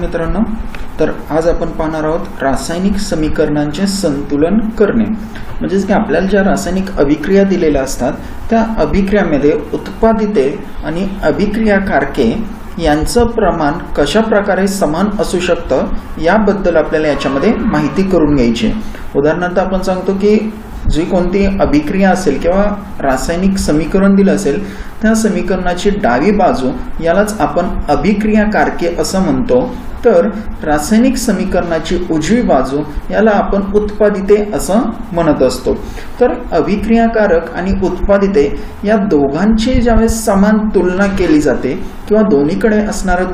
मित्रांनो, तर आज आपण पाहणार आहोत रासायनिक समीकरणांचे संतुलन करणे। म्हणजे की आपल्याला ज्या रासायनिक अभिक्रिया दिलेल्या असतात त्या अभिक्रियामध्ये उत्पादिते आणि अभिक्रियाकारके यांचं प्रमाण कशा प्रकारे समान असू शकतं याबद्दल आपल्याला याच्यामध्ये माहिती करून घ्यायची। उदाहरणार्थ आपण सांगतो की जी कोणती अभिक्रिया असेल किंवा रासायनिक समीकरण दिलं असेल त्या समीकरणाची डावी बाजू यालाच आपण अभिक्रियाकारके असं म्हणतो, तर रासायनिक समीकरणाची उजवी बाजू याला आपण उत्पादिते असं म्हणत असतो। तर अभिक्रियाकारक आणि उत्पादिते या दोघांची ज्यावेळेस समान तुलना केली जाते किंवा दोन्हीकडे असणाऱ्या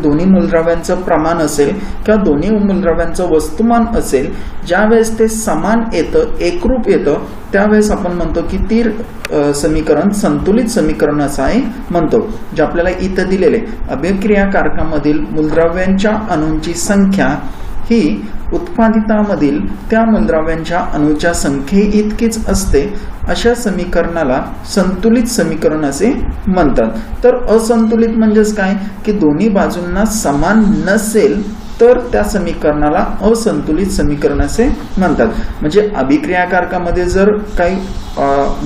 दोन्ही मूलद्रव्यांचं प्रमाण असेल किंवा दोन्ही मूलद्रव्यांचं वस्तुमान असेल, ज्यावेळेस ते समान येतं, एकरूप येतं, त्यावेळेस आपण म्हणतो की ती समीकरण संतुलित समीकरण असं आहे म्हणतो। जे आपल्याला इथं दिलेले अभिक्रियाकारकामधील मूलद्रव्यांच्या अणूंची संख्या ही उत्पादितामधील त्या मूलद्रव्यांच्या अणूच्या संख्ये इतकीच असते, अशा समीकरणाला संतुलित समीकरण असे म्हणतात। तर असंतुलित म्हणजेच काय की दोन्ही बाजूंना समान नसेल तर त्या समीकरणाला असंतुलित समीकरण असे म्हणतात। म्हणजे अभिक्रियाकारकामध्ये जर काही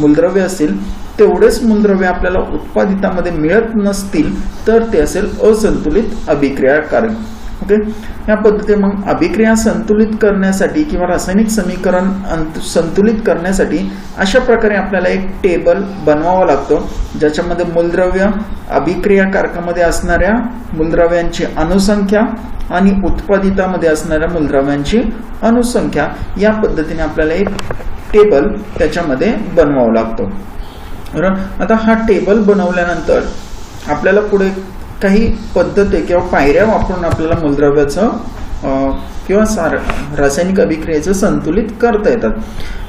मूलद्रव्य असेल तेवढेच मूलद्रव्य आपल्याला उत्पादितामध्ये मिळत नसतील तर ते असेल असंतुलित अभिक्रियाकारक। ओके, या पद्धतीने मग अभिक्रिया संतुलित करण्यासाठी किंवा रासायनिक समीकरण संतुलित करण्यासाठी अशा प्रकारे आपल्याला एक टेबल बनवावा लागतो, ज्याच्यामध्ये मूलद्रव्य, अभिक्रियाकारकामध्ये असणाऱ्या मूलद्रव्यांची अणुसंख्या आणि उत्पादितामध्ये असणाऱ्या मूलद्रव्यांची अणुसंख्या या पद्धतीने आपल्याला एक टेबल त्याच्यामध्ये बनवावा लागतो। आता हा टेबल बनवल्यानंतर आपल्याला पुढे काही पद्धती किंवा पायऱ्या वापरून आपल्याला मूलद्रव्याचं किंवा रासायनिक अभिक्रियेचं संतुलित करता येतात।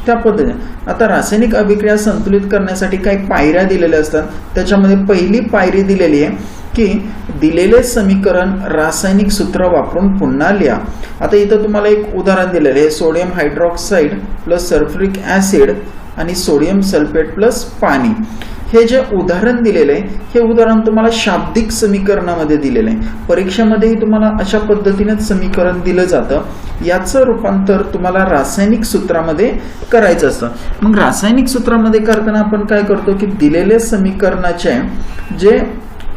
त्या पद्धतीने आता रासायनिक अभिक्रिया संतुलित करण्यासाठी काही पायऱ्या दिलेल्या असतात। त्याच्यामध्ये पहिली पायरी दिलेली आहे की दिलेले समीकरण रासायनिक सूत्र वापरून पुन्हा लिहा। आता इथं तुम्हाला एक उदाहरण दिलेलं आहे, sodium hydroxide plus sulphuric acid आणि सोडियम सल्फेट प्लस पाणी। हे जे उदाहरण दिलेले आहे हे उदाहरण तुम्हाला शाब्दिक समीकरणामध्ये दिलेले आहे। परीक्षेमध्येही तुम्हाला अशा पद्धतीनेच समीकरण दिलं जातं, याचं रूपांतर तुम्हाला रासायनिक सूत्रामध्ये करायचं असतं। मग रासायनिक सूत्रामध्ये करताना आपण काय करतो की दिलेले समीकरणाचे जे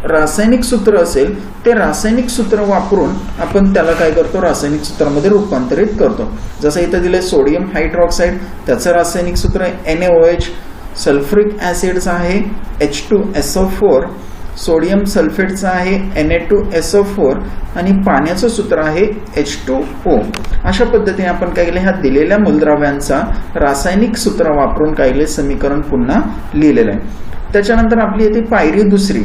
रासायनिक सूत्र असेल ते रासायनिक सूत्र वापरून आपण त्याला काय करतो, रासायनिक सूत्रामध्ये रूपांतरित करतो। जसं इथं दिलंय सोडियम हायड्रॉक्साईड, त्याचं रासायनिक सूत्र आहे NaOH, सल्फ्युरिक ऍसिडचं आहे H2SO4, सोडियम सल्फेटचं आहे Na2SO4 आणि पाण्याचं सूत्र आहे H2O। अशा पद्धतीने आपण काय केलं, ह्या दिलेल्या मूलद्रव्यांचा रासायनिक सूत्र वापरून काय केले, समीकरण पुन्हा लिहिलेलं आहे। त्याच्यानंतर आपली येते पायरी दुसरी।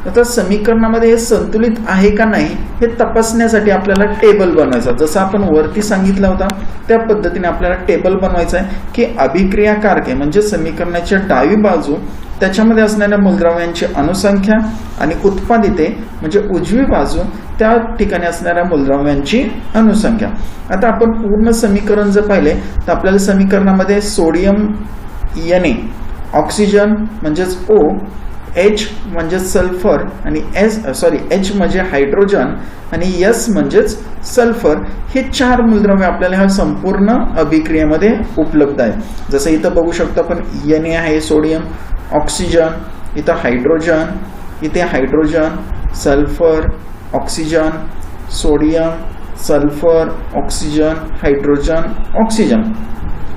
आता समीकरणामध्ये हे संतुलित आहे का नाही हे तपासण्यासाठी आपल्याला टेबल बनवायचा। जसं आपण वरती सांगितलं होता त्या पद्धतीने आपल्याला टेबल बनवायचं आहे की अभिक्रियाकारके म्हणजे समीकरणाच्या डावी बाजू त्याच्यामध्ये असणाऱ्या मूलद्रव्यांची अणुसंख्या आणि उत्पादिते म्हणजे उजवी बाजू त्या ठिकाणी असणाऱ्या मूलद्रव्यांची अणुसंख्या। आता आपण पूर्ण समीकरण जर पाहिले तर आपल्याला समीकरणामध्ये सोडियम Na, ऑक्सिजन म्हणजेच O, H म्हणजे सल्फर आणि H म्हणजे हायड्रोजन आणि S म्हणजेच सल्फर, हे चार मूलद्रव्य आपल्याला ह्या संपूर्ण अभिक्रियेमध्ये उपलब्ध आहे। जसं इथं बघू शकतो आपण Na आहे सोडियम, ऑक्सिजन, इथं हायड्रोजन, इथे hydrogen, sulphur, oxygen, sodium, sulphur, oxygen, hydrogen, oxygen,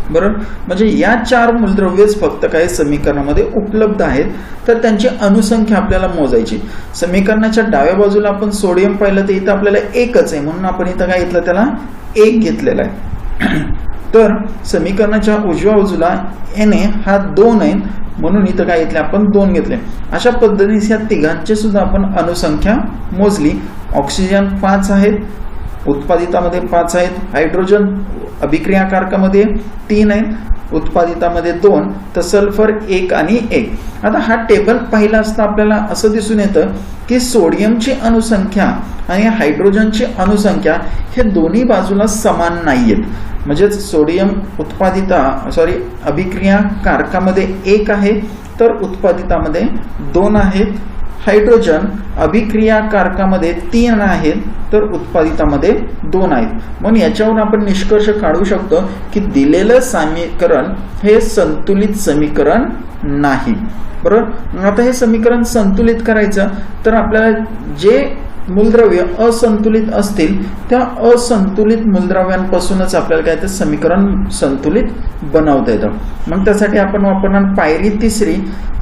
बरोबर। म्हणजे या चार मूलद्रव्यच फक्त काही समीकरणामध्ये उपलब्ध आहेत, तर त्यांची अणुसंख्या आपल्याला मोजायची। समीकरणाच्या डाव्या बाजूला आपण सोडियम पाहिलं तर इथं आपल्याला एकच आहे म्हणून आपण इथं काय घेतलं, त्याला एक घेतलेला आहे। तर समीकरणाच्या उजव्या बाजूला Na हा 2 आहे म्हणून इथं काय घेतले, आपण 2 घेतले। अशा पद्धतीने या तिघांची सुद्धा आपण अणुसंख्या मोजली। ऑक्सिजन 5 आहेत, उत्पादितामध्ये 5 आहेत, हायड्रोजन अभिक्रियाकारकामध्ये 3 आहेत, उत्पादितामध्ये 2, तर सल्फर 1 आणि 1। आता हा टेबल पाहिला असता आपल्याला असं दिसून येतं की सोडियमची अणुसंख्या आणि हायड्रोजनची अणुसंख्या हे दोन्ही बाजूला समान नाहीयेत। म्हणजे सोडियम अभिक्रियाकारकामध्ये 1 आहे तर उत्पादितामध्ये 2 आहेत, हायड्रोजन अभिक्रियाकारकामध्ये 3 आहेत तर उत्पादितामध्ये 2 आहेत. म्हणून याच्यावर आपण निष्कर्ष काढू शकतो की दिलेलं समीकरण हे संतुलित समीकरण नाही. बरोबर. आता हे समीकरण संतुलित करायचं तर आपल्याला जे मूलद्रव्य असंतुलित असतील त्या असंतुलित मूलद्रव्यांपासूनच आपल्याला काय ते समीकरण संतुलित बनवता येतं. मग त्यासाठी आपण वापरणार पायरी 3,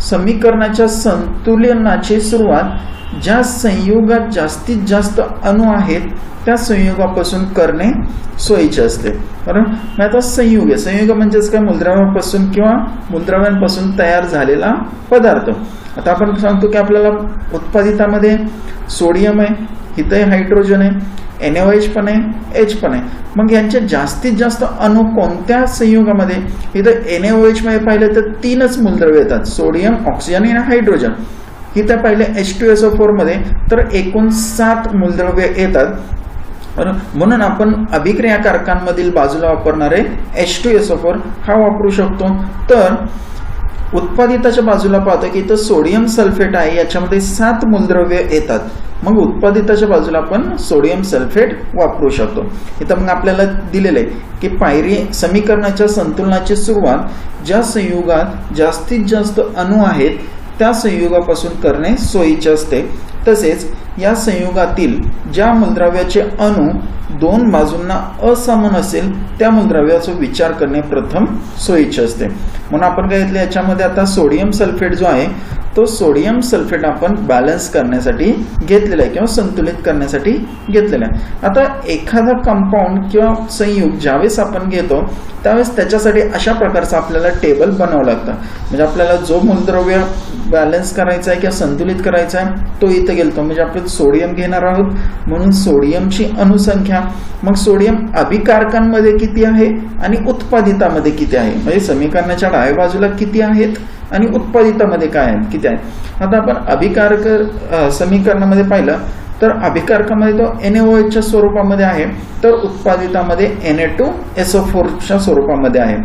समीकरणाच्या संतुलनाची सुरुवात ज्या संयुगात जास्तीत जास्त अणु आहेत त्या संयुगापासून करणे सोयीचे असते. बरोबर. मग आता संयुग आहे. संयुग म्हणजेच काय, मूलद्रव्यापासून किंवा मूलद्रव्यांपासून तयार झालेला पदार्थ. आता आपण सांगतो की आपल्याला उत्पादितामध्ये सोडियम आहे, इथं हायड्रोजन आहे, NaOH पण आहे, H पण आहे. मग यांचे जास्तीत जास्त अणु कोणत्या संयुगामध्ये, इथं NaOH मध्ये पाहिलं तर 3च मूलद्रव्य येतात, सोडियम, ऑक्सिजन आणि हायड्रोजन. इथं पाहिले H2SO4 मध्ये तर एकूण 7 मूलद्रव्य येतात. म्हणून आपण अभिक्रियाकारकांमधील बाजूला वापरणारे H2SO4 हा वापरू शकतो. तर उत्पादिताच्या बाजूला पाहतो की इथं सोडियम सल्फेट आहे, याच्यामध्ये 7 मूलद्रव्य येतात. मग उत्पादिताच्या बाजूला आपण सोडियम सल्फेट वापरू शकतो. इथं मग आपल्याला दिलेलं आहे की पायरी समीकरणाच्या संतुलनाची सुरुवात ज्या संयुगात जास्तीत जास्त अणु आहेत त्या संयुगापासून करणे सोयीचे असते. तसेच या संयुगातील ज्या मूलद्रव्याचे अणु 2 बाजूंना असमान असेल त्या मूलद्रव्याचा विचार करणे प्रथम सोयीचे असते. म्हणून आपण काय घेतले याच्यामध्ये आता सोडियम सल्फेट जो आहे तो सोडियम सल्फेट आपण बॅलन्स करण्यासाठी घेतलेला आहे किंवा संतुलित करण्यासाठी घेतलेला आहे. आता एखादा कंपाऊंड किंवा संयुग ज्यावेळेस आपण घेतो त्यावेळेस त्याच्यासाठी अशा प्रकारचं आपल्याला टेबल बनावं लागतं. म्हणजे आपल्याला जो मूलद्रव्य बॅलन्स करायचा आहे किंवा संतुलित करायचा आहे तो इथं गेलतो. म्हणजे आपण सोडियम घेणार आहोत म्हणून सोडियमची अणुसंख्या, मग सोडियम अभिकारकांमध्ये किती आहे आणि उत्पादितामध्ये किती आहे, म्हणजे समीकरणाच्या डाव्या बाजूला किती आहेत आणि उत्पादितामध्ये काय आहे किती आहे. आता आपण अभिकारक समीकरणामध्ये पाहिलं तर अभिकारकामध्ये तो NaOH च्या स्वरूपामध्ये आहे तर उत्पादितामध्ये Na2SO4 च्या स्वरूपामध्ये आहे.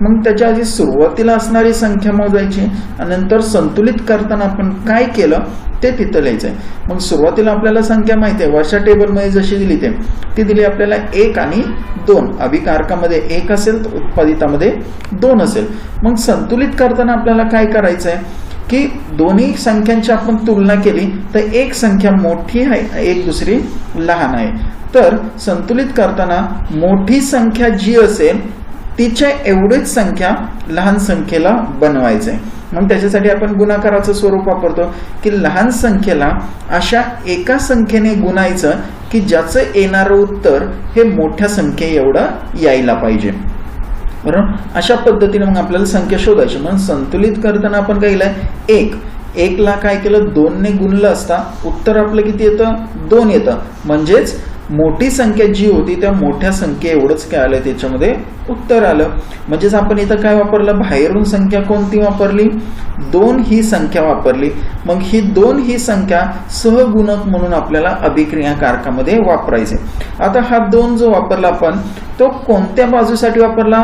मग त्याच्या आधी सुरुवातीला असणारी संख्या मोजायची आणि नंतर संतुलित करताना आपण काय केलं ते तिथं लिहायचं आहे. मग सुरुवातीला आपल्याला संख्या माहिती आहे, वरच्या टेबलमध्ये जशी दिली ती दिली आपल्याला 1 आणि 2. अभिकारकामध्ये 1 असेल तर उत्पादितामध्ये 2 असेल. मग संतुलित करताना आपल्याला काय करायचं आहे की दोन्ही संख्यांची आपण तुलना केली तर एक संख्या मोठी आहे एक दुसरी लहान आहे. तर संतुलित करताना मोठी संख्या जी असेल तिच्या एवढीच संख्या लहान संख्येला बनवायचं आहे. मग त्याच्यासाठी आपण गुणाकाराचं स्वरूप वापरतो की लहान संख्येला अशा एका संख्येने गुणायचं की ज्याचं येणारं उत्तर हे मोठ्या संख्ये एवढं यायला पाहिजे. बरोबर. अशा पद्धतीने मग आपल्याला संख्या शोधायची. म्हणून संतुलित करताना आपण काय केलंय 1 ला काय केलं 2 ने गुणलं असता उत्तर आपलं किती येतं 2 येतं. म्हणजेच मोठी संख्या जी होती त्या मोठ्या संख्ये एवढंच काय आलं त्याच्यामध्ये उत्तर आलं. म्हणजेच आपण इथं काय वापरलं, बाहेरून संख्या कोणती वापरली 2 ही संख्या वापरली. मग ही 2 ही संख्या सहगुणक म्हणून आपल्याला अभिक्रियाकारकामध्ये वापरायचे. आता हा 2 जो वापरला आपण तो कोणत्या बाजूसाठी वापरला,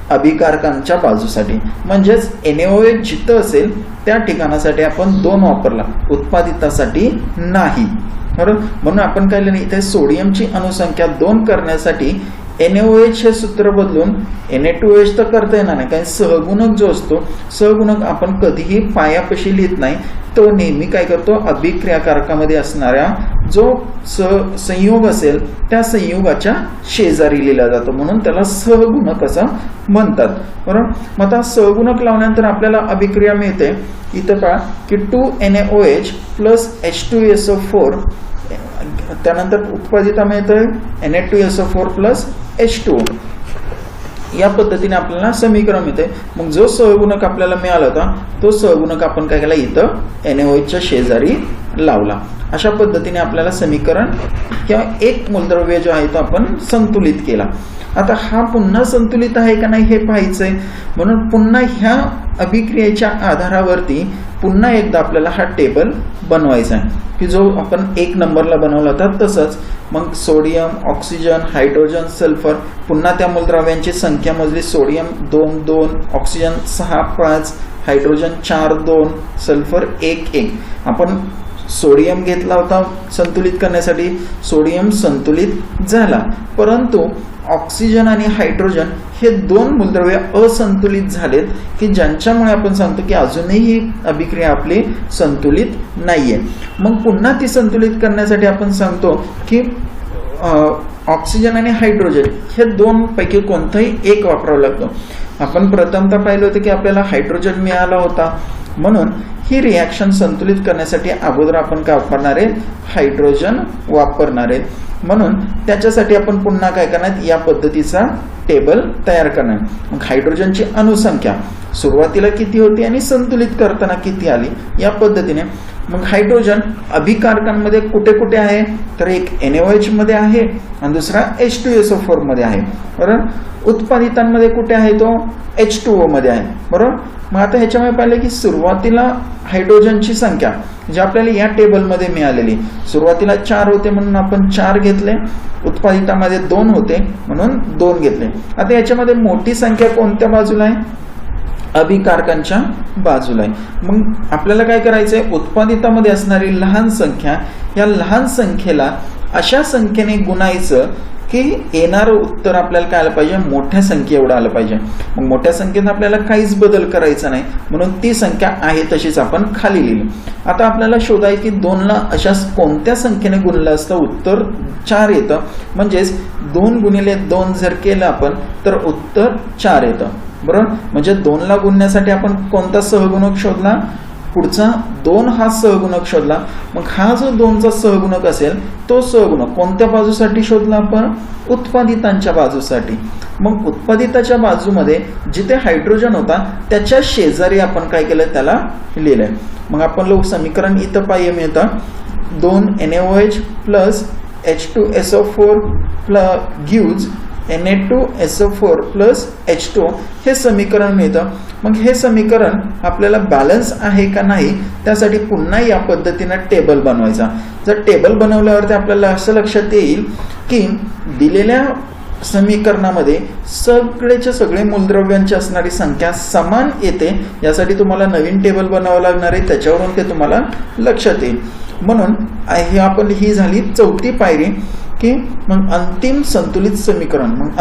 अभिकारकांच्या बाजूसाठी. म्हणजेच NaOH जिथं असेल त्या ठिकाणासाठी आपण 2 वापरला, उत्पादितासाठी नाही. बरोबर. म्हणून आपण काय लिहिलं इथे सोडियमची अणुसंख्या 2 करण्यासाठी NaOH हे सूत्र बदलून Na2OH तर करता येणार नाही, कारण सहगुणक जो असतो सहगुणक आपण कधीही पायापाशी लिहित नाही, तो नेहमी काय करतो अभिक्रियाकारकामध्ये असणाऱ्या जो संयोग असेल त्या संयुगाच्या शेजारी लिहिला जातो, म्हणून त्याला सहगुणक असं म्हणतात. बरोबर. मग आता सहगुणक लावल्यानंतर आपल्याला अभिक्रिया मिळते. इथं पहा की 2NaOH प्लस H2SO4, त्यानंतर उत्पादिता मिळतंय Na2SO4 प्लस H2. या पद्धतीने आपल्याला समीकरण मिळते. मग जो सहगुणक आपल्याला मिळाला होता तो सहगुणक आपण काय केला इथं NaOH च्या शेजारी लावला. अशा पद्धतीने आपल्याला समीकरण किंवा एक मूलद्रव्य जो आहे तो आपण संतुलित केला. आता हा पुन्हा संतुलित आहे का नाही हे पाहायचंय. म्हणून पुन्हा ह्या अभिक्रियेच्या आधारावरती पुन्हा एकदा आपल्याला हा टेबल बनवायचा आहे की जो आपण 1 नंबरला बनवला होता तसंच. मग सोडियम, ऑक्सिजन, हायड्रोजन, सल्फर, पुन्हा त्या मूलद्रव्यांची संख्या मोजली. Sodium 2, 2, oxygen 6, 5, hydrogen 4 2 sulphur 1 1. आपण सोडियम घेतला होता संतुलित करण्यासाठी, सोडियम संतुलित झाला, परंतु ऑक्सिजन आणि हायड्रोजन हे दोन मूलद्रव्य असंतुलित झालेत की ज्यांच्यामुळे आपण सांगतो की अजूनही ही अभिक्रिया आपली संतुलित नाहीये. मग पुन्हा ती संतुलित करण्यासाठी आपण सांगतो की ऑक्सिजन आणि हायड्रोजन हे दोन पैकी कोणताही एक वापरावं लागतं. आपण प्रथमतः पाहिलं होतं की आपल्याला हायड्रोजन मिळाला होता, म्हणून ही रिॲक्शन संतुलित करण्यासाठी अगोदर आपण काय वापरणार आहे, हायड्रोजन वापरणार आहे. म्हणून त्याच्यासाठी आपण पुन्हा काय करणार, या पद्धतीचा टेबल तयार करणार. मग हायड्रोजनची अणुसंख्या सुरुवातीला किती होती आणि संतुलित करताना किती आली या पद्धतीने. मग हायड्रोजन अभिकारकांमध्ये कुठे कुठे आहे, तर एक NaOH मध्ये आहे आणि दुसरा H2SO4 मध्ये आहे, बरोबर. उत्पादितांमध्ये कुठे आहे, तो H2O मध्ये आहे, बरोबर. मग आता ह्याच्यामध्ये पाहिलं की सुरुवातीला हायड्रोजनची संख्या जी आपल्याला या टेबलमध्ये मिळालेली, सुरुवातीला 4 होते म्हणून आपण 4 घेतले, उत्पादितामध्ये 2 होते म्हणून 2 घेतले. आता याच्यामध्ये मोठी संख्या कोणत्या बाजूला आहे, अभिकारकांच्या बाजूला आहे. मग आपल्याला काय करायचंय, उत्पादितामध्ये असणारी लहान संख्या, या लहान संख्येला अशा संख्येने गुणायचं की येणारं उत्तर आपल्याला काय आलं पाहिजे, मोठ्या संख्ये एवढं आलं पाहिजे. मग मोठ्या संख्येत आपल्याला काहीच बदल करायचा नाही, म्हणून ती संख्या आहे तशीच आपण खाली लिहिली. आता आपल्याला शोधायचं की 2ला अशा कोणत्या संख्येने गुणलं असतं उत्तर 4 येतं. म्हणजेच 2 गुणिले 2 जर केलं आपण तर उत्तर 4 येतं, बरोबर. म्हणजे 2ला गुणण्यासाठी आपण कोणता सहगुणक शोधला, पुढचा 2 हा सहगुणक शोधला. मग हा जो 2चा सहगुणक असेल तो सहगुणक कोणत्या बाजूसाठी शोधला आपण, उत्पादितांच्या बाजूसाठी. मग उत्पादिताच्या बाजूमध्ये जिथे हायड्रोजन होता त्याच्या शेजारी आपण काय केलं, त्याला लिहिलंय. मग आपण समीकरण इथं पाहिजे मिळतं, 2 NaOH plus H2SO4 gives Na2SO4 plus H2O हे समीकरण मिळतं. मग हे समीकरण आपल्याला बॅलन्स आहे का नाही त्यासाठी पुन्हा या पद्धतीने टेबल बनवायचा. जर टेबल बनवल्यावरती आपल्याला असं लक्षात येईल की दिलेल्या समीकरणामध्ये सगळेच्या सगळे मूलद्रव्यांची असणारी संख्या समान येते. यासाठी तुम्हाला नवीन टेबल बनावं लागणार आहे, त्याच्यावरून ते तुम्हाला लक्षात येईल. म्हणून ही झाली चौथी पायरी की मग अंतिम संतुलित समीकरण. मग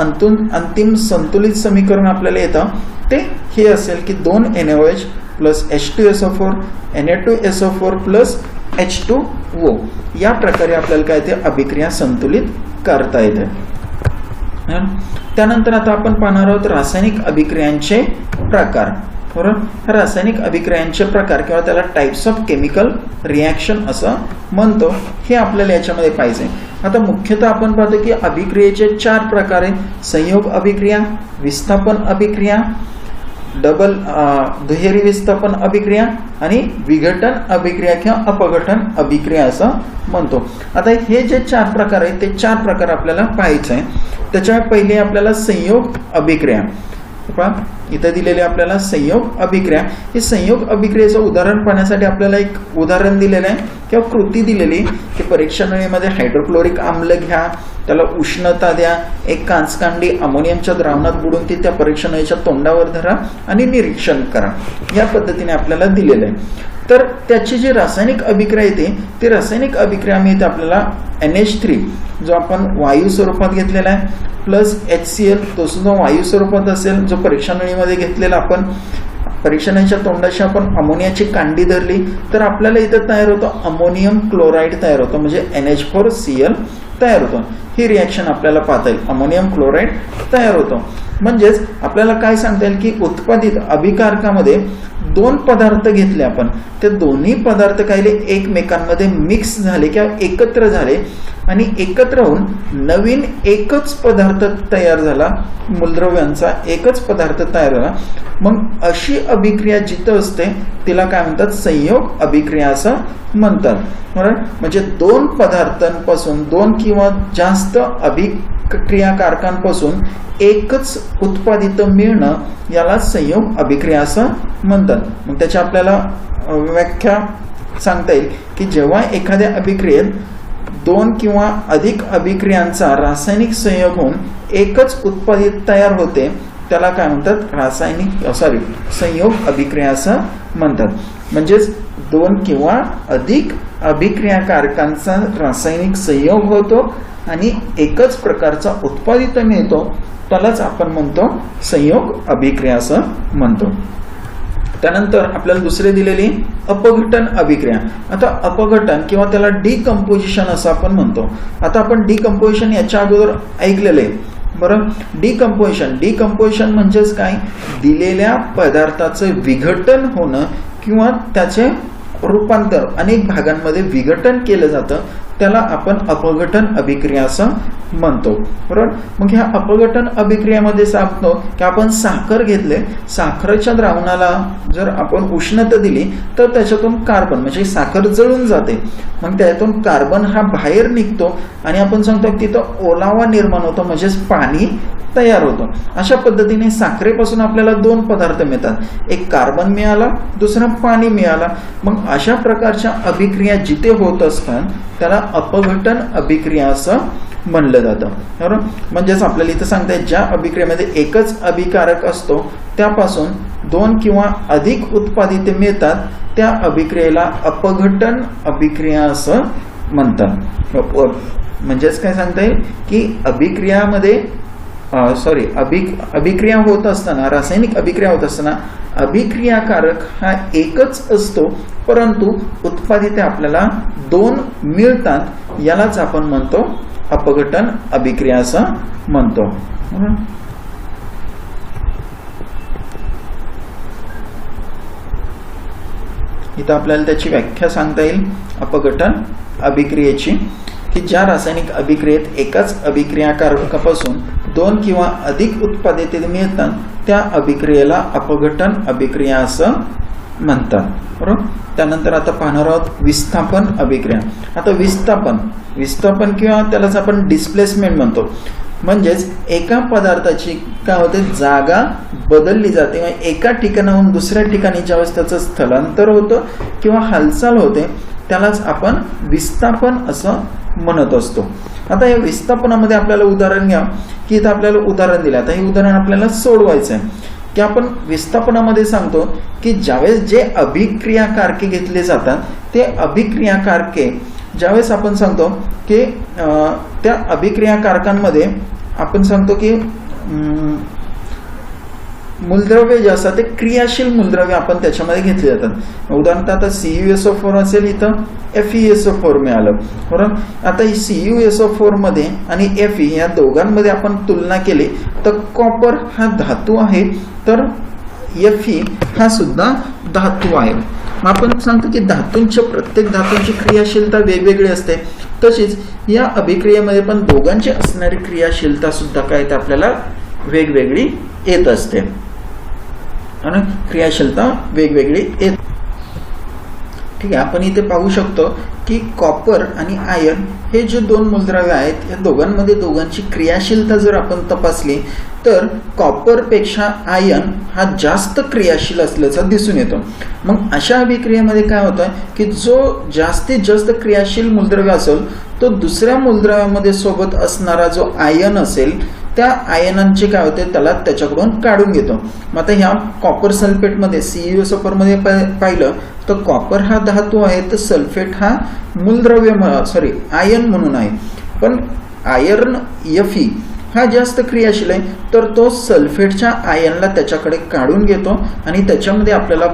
अंतिम संतुलित समीकरण आपल्याला येतं ते हे असेल की 2 NaOH plus H2SO4 Na2SO4 plus H2O. या प्रकारे आपल्याला काय ते अभिक्रिया संतुलित करता येते. त्यानंतर आता आपण पाहणार आहोत रासायनिक अभिक्रियांचे प्रकार, बरोबर. रासायनिक अभिक्रियांचे प्रकार किंवा त्याला टाइप्स ऑफ केमिकल रिॲक्शन असं म्हणतो, हे आपल्याला याच्यामध्ये पाहिजे. आता मुख्यतः आपण पाहतो की अभिक्रियेचे 4 प्रकार आहेत, संयोग अभिक्रिया, विस्थापन अभिक्रिया, दुहेरी विस्थापन अभिक्रिया आणि विघटन अभिक्रिया किंवा अपघटन अभिक्रिया असं म्हणतो. आता हे जे 4 प्रकार आहेत ते 4 प्रकार आपल्याला पाहायचे आहे. त्याच्यामुळे पहिले आपल्याला संयोग अभिक्रिया, इथं दिलेले आपल्याला संयोग अभिक्रिया. हे संयोग अभिक्रियेचं उदाहरण पाहण्यासाठी आपल्याला एक उदाहरण दिलेलं आहे किंवा कृती दिलेली की परीक्षा नळीमध्ये हायड्रोक्लोरिक आम्ल घ्या, त्याला उष्णता द्या, एक कांचकांडी अमोनियमच्या द्रावणात बुडून ती त्या परीक्षा नळीच्या तोंडावर धरा आणि निरीक्षण करा. या पद्धतीने आपल्याला दिलेलं आहे. तर त्याची जी रासायनिक अभिक्रिया येते ती रासायनिक अभिक्रिया मिळते आपल्याला NH3 जो आपण वायू स्वरूपात घेतलेला आहे प्लस HCl तो सुद्धा वायू स्वरूपात असेल, जो परीक्षा नळीमध्ये घेतलेला आपण परीक्षा नळीच्या तोंडाशी आपण अमोनियाची कांडी धरली तर आपल्याला इथं तयार होतं अमोनियम क्लोराईड तयार होतं, म्हणजे NH4Cl तयार होतं. ही रिॲक्शन आपल्याला पाहता येईल, अमोनियम क्लोराईड तयार होतं. म्हणजेच आपल्याला काय सांगता येईल की उत्पादित अभिकारकामध्ये 2 पदार्थ घेतले आपण, ते दोन्ही पदार्थ काही एकमेकांमध्ये मिक्स झाले किंवा एकत्र झाले आणि एकत्र होऊन नवीन एकच पदार्थ तयार झाला, मूलद्रव्यांचा एकच पदार्थ तयार झाला. मग अशी अभिक्रिया जिथं असते तिला काय म्हणतात, संयोग अभिक्रिया असं म्हणतात, बरोबर. म्हणजे 2 पदार्थांपासून 2 किंवा जास्त अभिक्रियाकारकांपासून एकच उत्पादित मिळणं याला संयोग अभिक्रिया असं म्हणतात. मग त्याची आपल्याला व्याख्या सांगता येईल की जेव्हा एखाद्या अभिक्रियेत 2 किंवा अधिक अभिक्रियांचा रासायनिक संयोग होऊन एकच उत्पादित तयार होते त्याला काय म्हणतात, संयोग अभिक्रिया असं म्हणतात. म्हणजेच दोन किंवा अधिक अभिक्रियाकारकांचा रासायनिक संयोग होतो आणि एकच प्रकारचा उत्पादित मिळतो, त्यालाच आपण म्हणतो संयोग अभिक्रिया असं म्हणतो. त्यानंतर आपल्याला दुसरे दिलेली अपघटन अभिक्रिया. आता अपघटन किंवा त्याला डिकम्पोजिशन असं आपण म्हणतो. आता आपण डिकम्पोजिशन याच्या अगोदर ऐकलेलं आहे बरं. डिकम्पोजिशन म्हणजेच काय, दिलेल्या पदार्थाचं विघटन होणं किंवा त्याचे रूपांतर अनेक भागांमध्ये विघटन केलं जातं, त्याला आपण अपघटन अभिक्रिया असं म्हणतो बरोबर. मग ह्या अपघटन अभिक्रियामध्ये सांगतो की आपण साखर घेतले, साखरेच्या द्रावणाला जर आपण उष्णता दिली तर त्याच्यातून कार्बन म्हणजे साखर जळून जाते, मग त्यातून कार्बन हा बाहेर निघतो आणि आपण सांगतो की तिथं ओलावा निर्माण होतो म्हणजेच पाणी तयार होतो. अशा पद्धतीने साखरेपासून आपल्याला दोन पदार्थ मिळतात, एक कार्बन मिळाला, दुसरा पाणी मिळाला. मग अशा प्रकारच्या अभिक्रिया जिथे होत असतात त्याला अपघटन अभिक्रिया असं म्हणलं जातं बरोबर. म्हणजेच आपल्याला इथं सांगताय ज्या अभिक्रियेमध्ये एकच अभिकारक असतो त्यापासून दोन किंवा अधिक उत्पादिते मिळतात त्या अभिक्रियेला अपघटन अभिक्रिया असं म्हणतात. म्हणजेच काय सांगता येईल की अभिक्रियामध्ये अभिक्रिया होत असताना, रासायनिक अभिक्रिया होत असताना अभिक्रियाकारक हा एकच असतो परंतु उत्पादिते आपल्याला दोन मिळतात, यालाच आपण म्हणतो अपघटन अभिक्रिया असं म्हणतो. इथं आपल्याला त्याची व्याख्या सांगता येईल अपघटन अभिक्रियेची की ज्या रासायनिक अभिक्रियेत एकाच अभिक्रियाकारकापासून दोन किंवा अधिक उत्पादिते मिळतात त्या अभिक्रियेला अपघटन अभिक्रिया असं म्हणतात बरोबर. त्यानंतर आता पाहणार आहोत विस्थापन अभिक्रिया. आता विस्थापन किंवा त्यालाच आपण डिस्प्लेसमेंट म्हणतो. म्हणजेच एका पदार्थाची काय होते, जागा बदलली जाते. एका ठिकाणाहून दुसऱ्या ठिकाणी ज्यावेळेस त्याचं स्थलांतर होतं किंवा हालचाल होते त्यालाच आपण विस्थापन असं म्हणत असतो. आता या विस्थापनामध्ये आपल्याला उदाहरण घ्या की इथं आपल्याला उदाहरण दिलं. आता हे उदाहरण आपल्याला सोडवायचं आहे की आपण विस्थापनामध्ये सांगतो की ज्यावेळेस जे अभिक्रियाकारके घेतले जातात ते अभिक्रियाकारके ज्यावेळेस आपण सांगतो की त्या अभिक्रियाकारकांमध्ये आपण सांगतो की मूलद्रव्य जे असतात ते क्रियाशील मूलद्रव्य आपण त्याच्यामध्ये घेतले जातात. उदाहरणार्थ आता CuSO4 असेल, इथं FeSO4 मिळालं बरोबर. आता CuSO4 मध्ये आणि Fe या दोघांमध्ये आपण तुलना केली तर कॉपर हा धातू आहे तर Fe हा सुद्धा धातू आहे. आपण सांगतो की प्रत्येक धातूंची क्रियाशीलता वेगवेगळी असते, तशीच या अभिक्रियेमध्ये पण दोघांची असणारी क्रियाशीलता सुद्धा काय ते आपल्याला वेगवेगळी येत असते आणि क्रियाशीलता वेगवेगळी येत. ठीक आहे, आपण इथे पाहू शकतो की कॉपर आणि आयर्न हे जे दोन मूलद्रव्य आहेत या दोघांची क्रियाशीलता जर आपण तपासली तर कॉपरपेक्षा आयर्न हा जास्त क्रियाशील असल्याचं दिसून येतो. मग अशा अभिक्रियेमध्ये काय होतं की जो जास्तीत जास्त क्रियाशील मूलद्रव्य असेल तो दुसऱ्या मूलद्रव्यामध्ये सोबत असणारा जो आयन असेल त्या आयनांचे काय होते त्याला त्याच्याकडून काढून घेतो. मग आता ह्या कॉपर सल्फेटमध्ये CuSO4 मध्ये पाहिलं तर कॉपर हा धातू आहे तर सल्फेट हा मूलद्रव्य आयन म्हणून आहे. पण आयर्न Fe हा जास्त क्रियाशील आहे तर तो सल्फेटच्या आयनला त्याच्याकडे काढून घेतो आणि त्याच्यामध्ये आपल्याला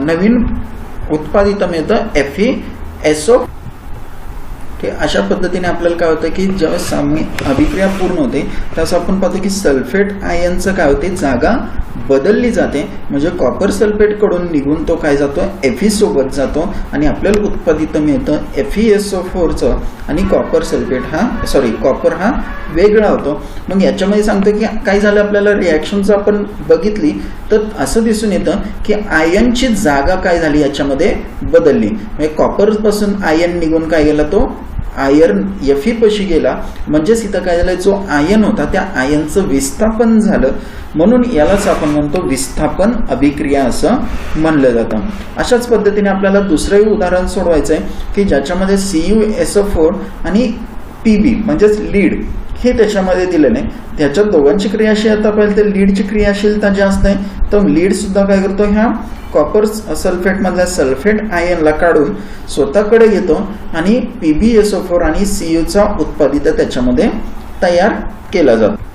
नवीन उत्पादित मिळतं FeSO. अशा पद्धतीने आपल्याला काय होतं की ज्यावेळेस अभिक्रिया पूर्ण होते त्यावेळेस आपण पाहतो की सल्फेट आयनचं काय होते जागा बदलली जाते. म्हणजे कॉपर सल्फेट कडून निघून तो काय जातो Fe सोबत जातो आणि आपल्याला उत्पादित मिळतं FeSO4चं आणि कॉपर हा वेगळा होतो. मग याच्यामध्ये सांगतो की काय झालं आपल्याला रिॲक्शनचं आपण बघितली तर असं दिसून येतं की आयनची जागा काय झाली याच्यामध्ये बदलली. म्हणजे कॉपर पासून आयन निघून काय गेला तो आयर्न Fe पशी गेला. म्हणजेच इथं काय झालं जो आयन होता त्या आयनचं विस्थापन झालं म्हणून यालाच आपण म्हणतो विस्थापन अभिक्रिया असं म्हणलं जातं. अशाच पद्धतीने आपल्याला दुसरंही उदाहरण सोडवायचं आहे की ज्याच्यामध्ये CuSO4 आणि Pb म्हणजेच लीड हे त्याच्यामध्ये दिलेलं आहे. त्याच्यात दोघांची क्रियाशीलता पाहिजे तर लीडची क्रियाशीलता जास्त आहे, तर लीड सुद्धा काय करतो, ह्या कॉपर सल्फेट मधल्या सल्फेट आयनला काढून स्वतःकडे घेतो आणि PbSO4 आणि Cu उत्पादित त्याच्यामध्ये तयार केला जातो.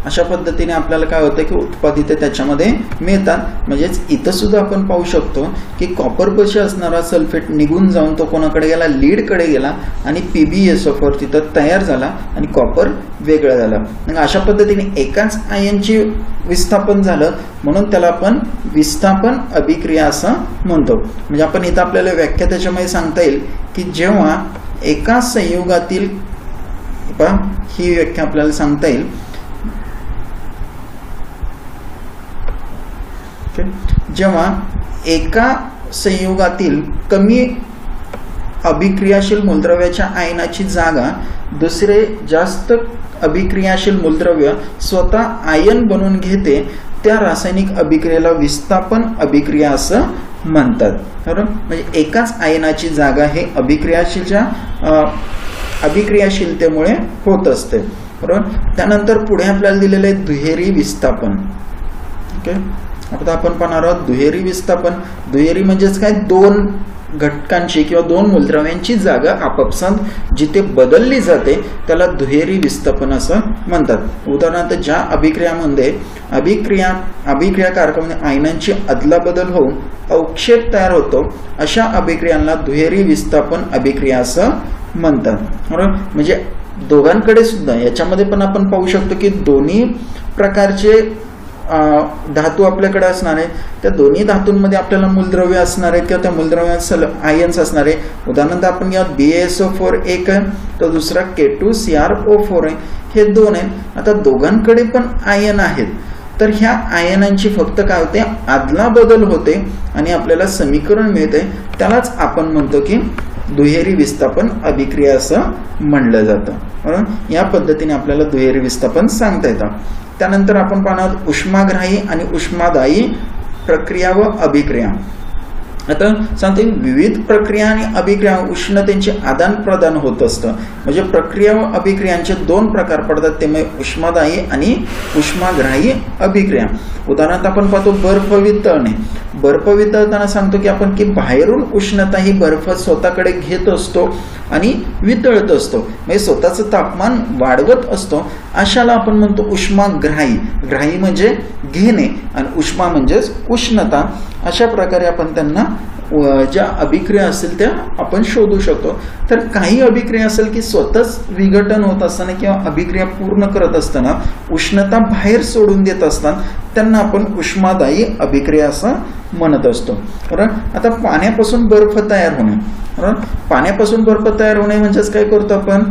अशा पद्धतीने आपल्याला काय होतं की उत्पादित त्याच्यामध्ये मिळतात. म्हणजेच इथं सुद्धा आपण पाहू शकतो की कॉपर पाशी असणारा सल्फेट निघून जाऊन तो कोणाकडे गेला, लीडकडे गेला आणि PbSO4 तिथं तयार झाला आणि कॉपर वेगळं झालं. मग अशा पद्धतीने एकाच आयनची विस्थापन झालं म्हणून त्याला आपण विस्थापन अभिक्रिया असं म्हणतो. म्हणजे आपण इथं आपल्याला व्याख्या त्याच्यामध्ये सांगता येईल की जेव्हा एका संयुगातील, ही व्याख्या आपल्याला सांगता येईल, जेव्हा एका संयुगातील कमी अभिक्रियाशील मूलद्रव्याच्या आयनाची जागा दुसरे जास्त अभिक्रियाशील मूलद्रव्य स्वतः आयन बनवून घेते, त्या रासायनिक अभिक्रियेला विस्थापन अभिक्रिया असं म्हणतात. बरोबर. म्हणजे एकाच आयनाची जागा हे अभिक्रियाशीलतेमुळे होत असते. बरोबर. त्यानंतर पुढे आपल्याला दिलेलं आहे दुहेरी विस्थापन. ओके, आता आपण पाहणार आहोत दुहेरी विस्थापन. दुहेरी म्हणजेच काय, दोन घटकांची किंवा दोन मूलद्रव्यांची जागा आपापसात जिथे बदलली जाते त्याला दुहेरी विस्थापन असं म्हणतात. उदाहरणार्थ ज्या अभिक्रियामध्ये अभिक्रियाकारकामध्ये आयनांची अदलाबदल होऊन अवक्षेप तयार होतो अशा अभिक्रियांना दुहेरी विस्थापन अभिक्रिया असं म्हणतात. बरोबर. म्हणजे दोघांकडे सुद्धा याच्यामध्ये पण आपण पाहू शकतो की दोन्ही प्रकारचे धातू आपल्याकडे असणार आहे. त्या दोन्ही धातूंमध्ये आपल्याला मूलद्रव्य असणार आहे किंवा त्या मूलद्रव्यात आयन्स असणार आहे. उदाहरणार्थ आपण या BaSO4 एक आहे तर दुसरा K2CrO4 आहे, हे दोन आहेत. आता दोघांकडे पण आयन आहेत तर ह्या आयनांची फक्त काय होते, आदला बदल होते आणि आपल्याला समीकरण मिळते, त्यालाच आपण म्हणतो की दुहेरी विस्थापन अभिक्रिया असं म्हणलं जातं. बरोबर. या पद्धतीने आपल्याला दुहेरी विस्थापन सांगता येतं. त्यानंतर आपण पाहणार उष्माग्राही आणि उष्मादायी प्रक्रिया व अभिक्रिया. आता सांगते विविध प्रक्रिया आणि अभिक्रिया उष्णतेचे आदान प्रदान होत असतं. म्हणजे प्रक्रिया व अभिक्रियांचे दोन प्रकार पडतात, ते म्हणजे उष्मादायी आणि उष्माग्राही अभिक्रिया. उदाहरणार्थ आपण पाहतो बर्फ वितळणे. बर्फ वितळताना सांगतो की आपण की बाहेरून उष्णता ही बर्फ स्वतःकडे घेत असतो आणि वितळत असतो, म्हणजे स्वतःचं तापमान वाढवत असतो. अशाला आपण म्हणतो उष्माग्राही. ग्राही म्हणजे घेणे आणि उष्मा म्हणजेच उष्णता. अशा प्रकारे आपण त्यांना ज्या अभिक्रिया असतील त्या आपण शोधू शकतो. तर काही अभिक्रिया असेल की स्वतःच विघटन होत असताना किंवा अभिक्रिया पूर्ण करत असताना उष्णता बाहेर सोडून देत असतात, त्यांना आपण उष्मादायी अभिक्रिया असं म्हणत असतो. बरोबर. आता पाण्यापासून बर्फ तयार होणे. बरोबर. पाण्यापासून बर्फ तयार होणे म्हणजेच काय करतो आपण,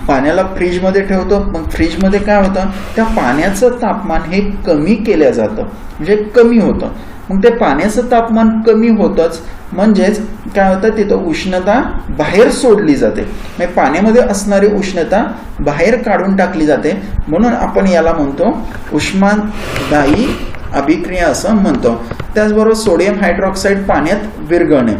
पाण्याला फ्रीजमध्ये ठेवतो. मग फ्रीजमध्ये काय होतं, त्या पाण्याचं तापमान हे कमी केलं जातं, म्हणजे कमी होतं. मग ते पाण्याचं तापमान कमी होतच म्हणजेच काय होतं, तिथं उष्णता बाहेर सोडली जाते, म्हणजे पाण्यामध्ये असणारी उष्णता बाहेर काढून टाकली जाते. म्हणून आपण याला म्हणतो उष्मादायी अभिक्रिया असं म्हणतो. त्याचबरोबर सोडियम हायड्रॉक्साईड पाण्यात विरघळणे.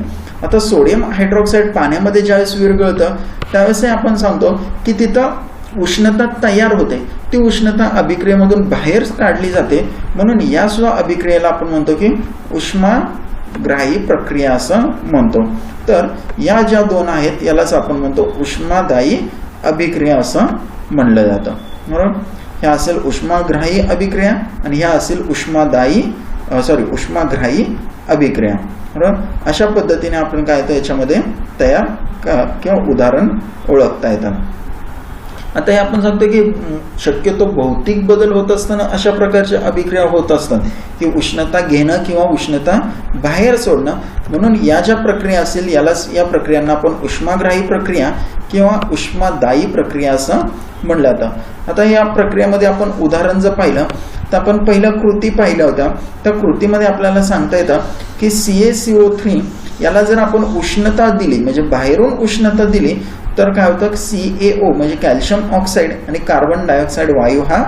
आता सोडियम हायड्रॉक्साईड पाण्यामध्ये ज्यावेळेस विरघळतं त्यावेळेस आपण सांगतो की तिथं उष्णता तयार होते, ती उष्णता अभिक्रियेमधून बाहेर काढली जाते. म्हणून या सुद्धा अभिक्रियेला आपण म्हणतो की उष्माग्राही प्रक्रिया असं म्हणतो. तर या ज्या दोन आहेत यालाच आपण म्हणतो उष्मादायी अभिक्रिया असं म्हणलं जातं. बरोबर. ह्या असेल उष्माग्राही अभिक्रिया आणि ह्या असेल उष्माग्राही अभिक्रिया. बरोबर. अशा पद्धतीने आपण काय येतं याच्यामध्ये तयार किंवा उदाहरण ओळखता येतं. आता हे आपण सांगतो की शक्यतो भौतिक बदल होत असताना अशा प्रकारच्या अभिक्रिया होत असतात की उष्णता घेणं किंवा उष्णता बाहेर सोडणं. म्हणून या ज्या प्रक्रिया असतील या प्रक्रियांना आपण उष्माग्राही प्रक्रिया किंवा उष्मादायी प्रक्रिया असं म्हणलं जातं. आता या प्रक्रियेमध्ये आपण उदाहरण जर पाहिलं तर आपण पहिल्या कृती पाहिल्या होत्या. त्या कृतीमध्ये आपल्याला सांगता येतं की CaCO3 याला जर आपण उष्णता दिली, म्हणजे बाहेरून उष्णता दिली तर काय होतं, CaO म्हणजे कॅल्शियम ऑक्साईड आणि कार्बन डायऑक्साईड वायू हा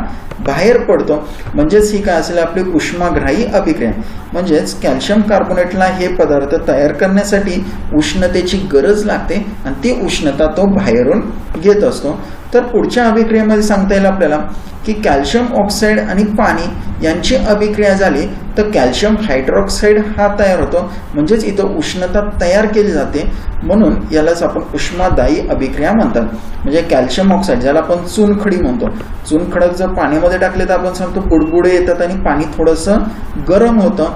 बाहेर पडतो. म्हणजेच ही काय असेल आपली उष्माग्राही अभिक्रिया. म्हणजेच कॅल्शियम कार्बोनेटला हे पदार्थ तयार करण्यासाठी उष्णतेची गरज लागते आणि ती उष्णता तो बाहेरून घेत असतो. तर पुढच्या अभिक्रियेमध्ये सांगता येईल आपल्याला की कॅल्शियम ऑक्साईड आणि पाणी यांची अभिक्रिया झाली तर कॅल्शियम हायड्रॉक्साईड हा तयार होतो, म्हणजेच इथं उष्णता तयार केली जाते, म्हणून यालाच आपण उष्मादायी अभिक्रिया म्हणतात. म्हणजे कॅल्शियम ऑक्साईड ज्याला आपण चुनखडी म्हणतो, चुनखडक जर पाण्यामध्ये टाकले तर आपण सांगतो बुडबुडे येतात आणि पाणी थोडंसं गरम होतं.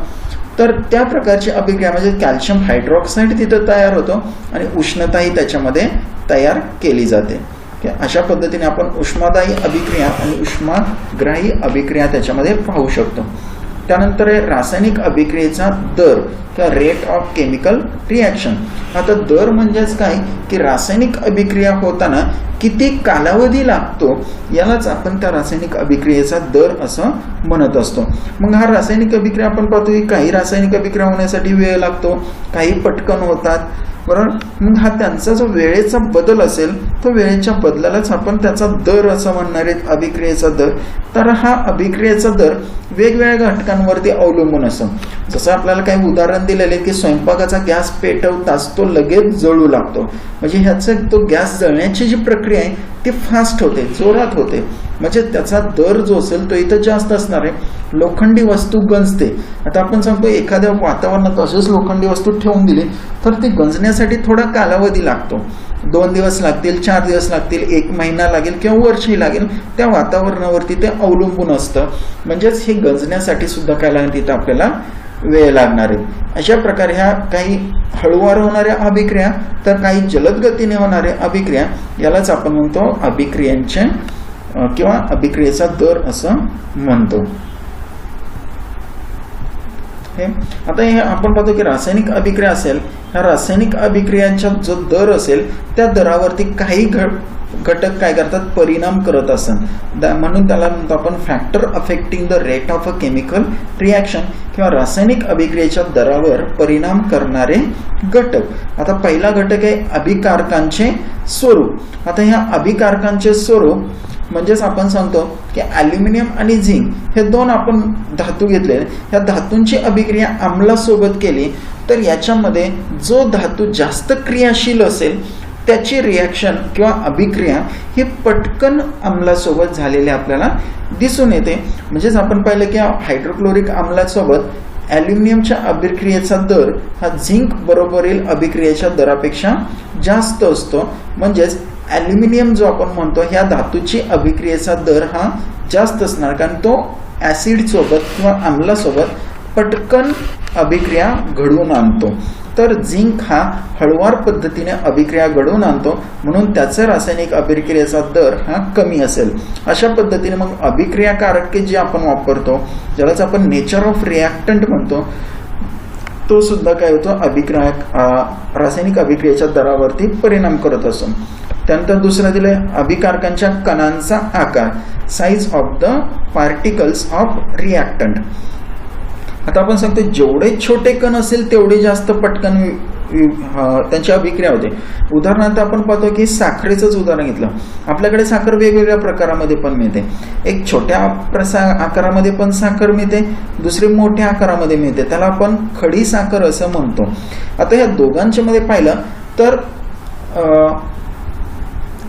तर त्या प्रकारची अभिक्रिया म्हणजे कॅल्शियम हायड्रॉक्साईड तिथं तयार होतो आणि उष्णताही त्याच्यामध्ये तयार केली जाते. अशा पद्धतीने आपण उष्मादायी अभिक्रिया आणि उष्माग्राही अभिक्रिया त्याच्यामध्ये पाहू शकतो. त्यानंतर आहे रासायनिक अभिक्रियेचा दर किंवा रेट ऑफ केमिकल रिॲक्शन. आता दर म्हणजेच काय की रासायनिक अभिक्रिया होताना किती कालावधी लागतो यालाच आपण त्या रासायनिक अभिक्रियेचा दर असं म्हणत असतो. मग हा रासायनिक अभिक्रिया आपण पाहतो की काही रासायनिक अभिक्रिया होण्यासाठी वेळ लागतो, काही पटकन होतात, बरोबर. मग हा त्यांचा जो वेळेचा बदल असेल तो वेळेच्या बदलालाच आपण त्याचा दर असं म्हणणार आहे, अभिक्रियेचा दर. तर हा अभिक्रियेचा दर वेगवेगळ्या घटकांवरती अवलंबून असतो. जसं आपल्याला काही उदाहरण दिलेले की स्वयंपाकाचा गॅस पेटवताच तो लगेच जळू लागतो, म्हणजे ह्याचं तो गॅस जळण्याची जी प्रक्रिया आहे ती फास्ट होते, जोरात होते, म्हणजे त्याचा दर जो असेल तो इथं जास्त असणार आहे. लोखंडी वस्तू गंजते. आता आपण सांगतो एखाद्या वातावरणात अशीच लोखंडी वस्तू ठेवून दिली तर ती गंजण्यासाठी थोडा कालावधी लागतो. 2 दिवस लागतील, 4 दिवस लागतील, 1 महिना लागेल किंवा वर्षही लागेल, त्या वातावरणावरती ते अवलंबून असतं. म्हणजेच हे गंजण्यासाठी सुद्धा काय लागेल तिथं आपल्याला वेळ लागणार आहे. अशा प्रकारे ह्या काही हळूवार होणाऱ्या अभिक्रिया तर काही जलद गतीने होणाऱ्या अभिक्रिया यालाच आपण म्हणतो अभिक्रियांचे किंवा अभिक्रियेचा दर असं म्हणतो. आता हे आपण पाहतो की रासायनिक अभिक्रिया असेल, ह्या रासायनिक अभिक्रियांचा जो दर असेल त्या दरावरती काही घटक काय करतात, परिणाम करत असतात. म्हणून त्याला म्हणतो आपण factor affecting the rate of a chemical reaction किंवा रासायनिक अभिक्रियेच्या दरावर परिणाम करणारे घटक. आता पहिला घटक आहे अभिकारकांचे स्वरूप. आता ह्या अभिकारकांचे स्वरूप म्हणजेच आपण सांगतो की ॲल्युमिनियम आणि झिंक हे 2 आपण धातू घेतले, ह्या धातूंची अभिक्रिया आम्लासोबत केली तर याच्यामध्ये जो धातू जास्त क्रियाशील असेल त्याची रिॲक्शन किंवा अभिक्रिया ही पटकन आम्लासोबत झालेली आपल्याला दिसून येते. म्हणजेच आपण पाहिलं की हायड्रोक्लोरिक आम्लासोबत ॲल्युमिनियमच्या अभिक्रियेचा दर हा झिंक बरोबरील अभिक्रियेच्या दरापेक्षा जास्त असतो. म्हणजेच ॲल्युमिनियम जो आपण म्हणतो ह्या धातूची अभिक्रियेचा दर हा जास्त असणार, कारण तो ॲसिड सोबत किंवा आम्लासोबत पटकन अभिक्रिया घडवून आणतो. तर झिंक हा हळुवार पद्धतीने अभिक्रिया घडवून आणतो, म्हणून त्याचा रासायनिक अभिक्रियेचा दर हा कमी असेल. अशा पद्धतीने मग अभिक्रियाकारक जे आपण वापरतो ज्यालाच आपण नेचर ऑफ रिॲक्टंट म्हणतो तो सुद्धा काय होतो रासायनिक अभिक्रियेच्या दरावरती परिणाम करत असतो. त्यानंतर दुसरं दिलंय अभिकारकांच्या कणांचा आकार, size of the particles of reactant. आता आपण सांगतो जेवढे छोटे कण असेल तेवढे जास्त पटकन त्यांची अभिक्रिया होते. उदाहरणार्थ आपण पाहतो की साखरेचंच उदाहरण घेतलं, आपल्याकडे साखर वेगवेगळ्या प्रकारामध्ये पण मिळते. एक छोट्या आकारामध्ये पण साखर मिळते, दुसरी मोठ्या आकारामध्ये मिळते, त्याला आपण खडी साखर असं म्हणतो. आता या दोघांच्या मध्ये पाहिलं तर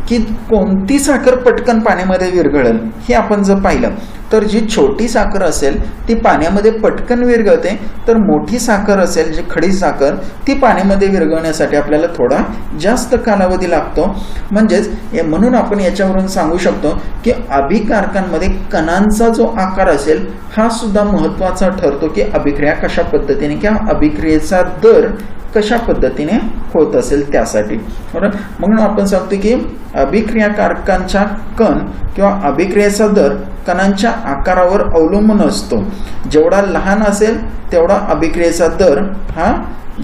की कोणती साखर पटकन पाण्यामध्ये विरघळेल हे आपण जर पाहिलं तर जी छोटी साखर असेल ती पाण्यामध्ये पटकन विरघळते, तर मोठी साखर असेल जी खडी साखर ती पाण्यामध्ये विरघळण्यासाठी आपल्याला थोडा जास्त कालावधी लागतो. म्हणजेच म्हणून आपण याच्यावरून सांगू शकतो की अभिकारकांमध्ये कणांचा जो आकार असेल हा सुद्धा महत्त्वाचा ठरतो की अभिक्रिया कशा पद्धतीने किंवा अभिक्रियेचा दर कशा पद्धतीने होत असेल त्यासाठी, बरोबर. म्हणून आपण सांगतो की अभिक्रियाकारकांचा कण किंवा अभिक्रियेचा दर कणांच्या आकारावर अवलंबून असतो. जेवढा लहान असेल तेवढा अभिक्रियेचा दर हा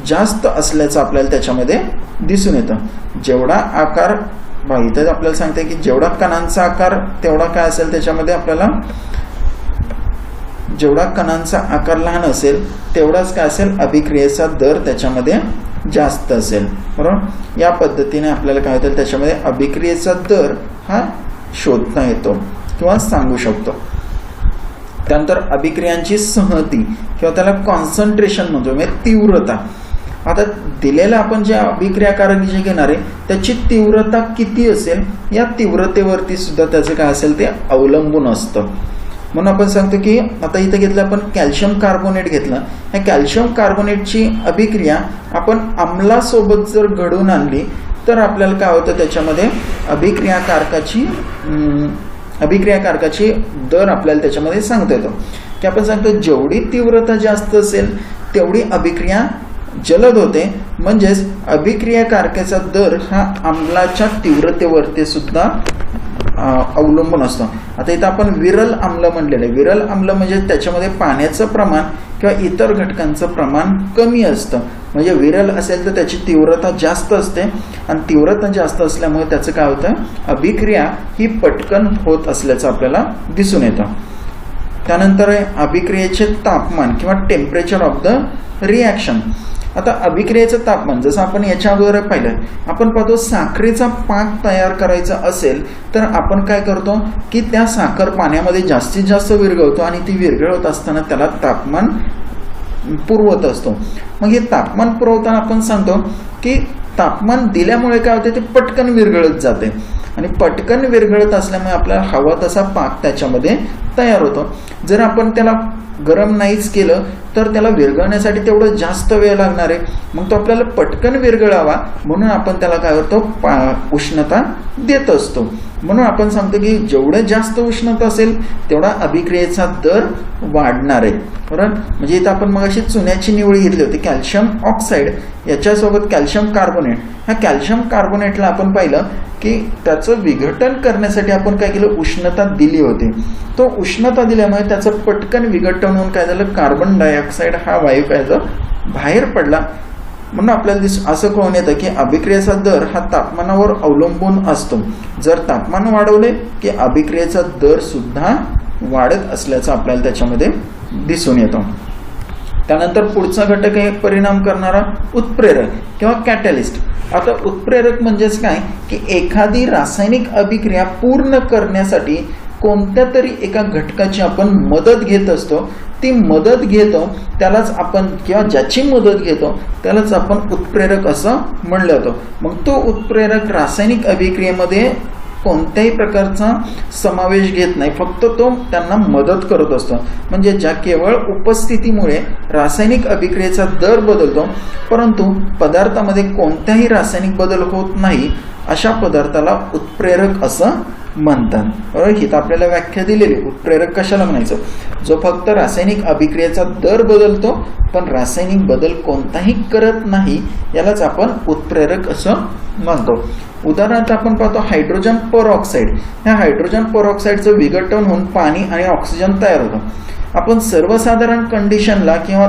जास्त असल्याचं आपल्याला त्याच्यामध्ये दिसून येतं. जेवढा आकार इथं आपल्याला सांगते की जेवढा कणांचा आकार तेवढा काय असेल त्याच्यामध्ये आपल्याला जेवढा कणांचा आकार लहान असेल तेवढाच काय असेल अभिक्रियेचा दर त्याच्यामध्ये जास्त असेल, बरोबर. या पद्धतीने आपल्याला काय होतं त्याच्यामध्ये अभिक्रियेचा दर हा शोधता येतो किंवा सांगू शकतो. त्यानंतर अभिक्रियांची संहती किंवा त्याला कॉन्सन्ट्रेशन म्हणतो, म्हणजे तीव्रता. आता दिलेलं आपण जे अभिक्रियाकारक जे घेणार आहे त्याची तीव्रता किती असेल या तीव्रतेवरती सुद्धा त्याचं काय असेल ते अवलंबून असतं. म्हणून आपण सांगतो की आता इथं घेतलं आपण कॅल्शियम कार्बोनेट घेतलं. ह्या कॅल्शियम कार्बोनेटची अभिक्रिया आपण आम्लासोबत जर घडवून आणली तर आपल्याला काय होतं, त्याच्यामध्ये अभिक्रियाकारकाची दर आपल्याला त्याच्यामध्ये सांगता येतो की आपण सांगतो जेवढी तीव्रता जास्त असेल तेवढी अभिक्रिया जलद होते. म्हणजेच अभिक्रियाकारकाचा दर हा आम्लाच्या तीव्रतेवरती सुद्धा अवलंबून असतो. आता इथं आपण विरल आम्ल म्हणलेलं आहे. विरल आम्ल म्हणजे त्याच्यामध्ये पाण्याचं प्रमाण किंवा इतर घटकांचं प्रमाण कमी असतं. म्हणजे विरल असेल तर त्याची तीव्रता जास्त असते आणि तीव्रता जास्त असल्यामुळे त्याचं काय होतं, अभिक्रिया ही पटकन होत असल्याचं आपल्याला दिसून येतं. त्यानंतर अभिक्रियेचे तापमान किंवा टेम्परेचर ऑफ द रिॲक्शन. आता अभिक्रियेचं तापमान जसं आपण याच्या अगोदर पाहिलं, आपण पाहतो साखरेचा पाक तयार करायचा असेल तर आपण काय करतो की त्या साखर पाण्यामध्ये जास्तीत जास्त विरघळतो आणि ती विरघळत असताना त्याला तापमान पुरवत असतो. मग हे तापमान पुरवताना आपण सांगतो की तापमान दिल्यामुळे काय होते, ते पटकन विरघळत जाते आणि पटकन विरघळत असल्यामुळे आपल्याला हवा तसा पाक त्याच्यामध्ये तयार होतो. जर आपण त्याला गरम नाहीच केलं तर त्याला विरघळण्यासाठी तेवढं जास्त वेळ लागणार आहे. मग तो आपल्याला पटकन विरघळावा म्हणून आपण त्याला काय करतो, उष्णता देत असतो. म्हणून आपण सांगतो की जेवढं जास्त उष्णता असेल तेवढा अभिक्रियेचा दर वाढणार आहे. बरोबर. म्हणजे इथं आपण मग अशी चुन्याची निवड घेतली होती, कॅल्शियम ऑक्साईड याच्यासोबत कॅल्शियम कार्बोनेट. ह्या कॅल्शियम कार्बोनेटला आपण पाहिलं की त्याचं विघटन करण्यासाठी आपण काय केलं, उष्णता दिली होती. तो उष्णता दिल्यामुळे त्याचं पटकन विघटन होऊन काय झालं, कार्बन डायऑक्साईड हा वायू काय झाला बाहेर पडला. म्हणून आपल्याला असं कळून येतं की अभिक्रियेचा दर हा तापमानावर अवलंबून असतो. जर तापमान वाढवले की अभिक्रियेचा दर सुद्धा वाढत असल्याचं आपल्याला त्याच्यामध्ये दिसून येतं. त्यानंतर पुढचा घटक आहे परिणाम करणारा उत्प्रेरक किंवा कॅटॅलिस्ट. आता उत्प्रेरक म्हणजेच काय की एखादी रासायनिक अभिक्रिया पूर्ण करण्यासाठी कोणत्या तरी एका घटकाची आपण मदत घेत असतो. ती मदत घेतो त्यालाच आपण किंवा ज्याची मदत घेतो त्यालाच आपण उत्प्रेरक असं म्हणलं जातं. मग तो उत्प्रेरक रासायनिक अभिक्रियेमध्ये कोणत्याही प्रकारचा समावेश घेत नाही, फक्त तो त्यांना मदत करत असतो. म्हणजे ज्या केवळ उपस्थितीमुळे रासायनिक अभिक्रियेचा दर बदलतो परंतु पदार्थामध्ये कोणत्याही रासायनिक बदल होत नाही अशा पदार्थाला उत्प्रेरक असं म्हणतात. बरोबर. ही तर आपल्याला व्याख्या दिलेली. उत्प्रेरक कशाला म्हणायचं, जो फक्त रासायनिक अभिक्रियेचा दर बदलतो पण रासायनिक बदल कोणताही करत नाही यालाच आपण उत्प्रेरक असं म्हणतो. उदाहरणार्थ आपण पाहतो हायड्रोजन परऑक्साईड. ह्या हायड्रोजन परऑक्साईडचं विघटन होऊन पाणी आणि ऑक्सिजन तयार होतं. आपण सर्वसाधारण कंडिशनला किंवा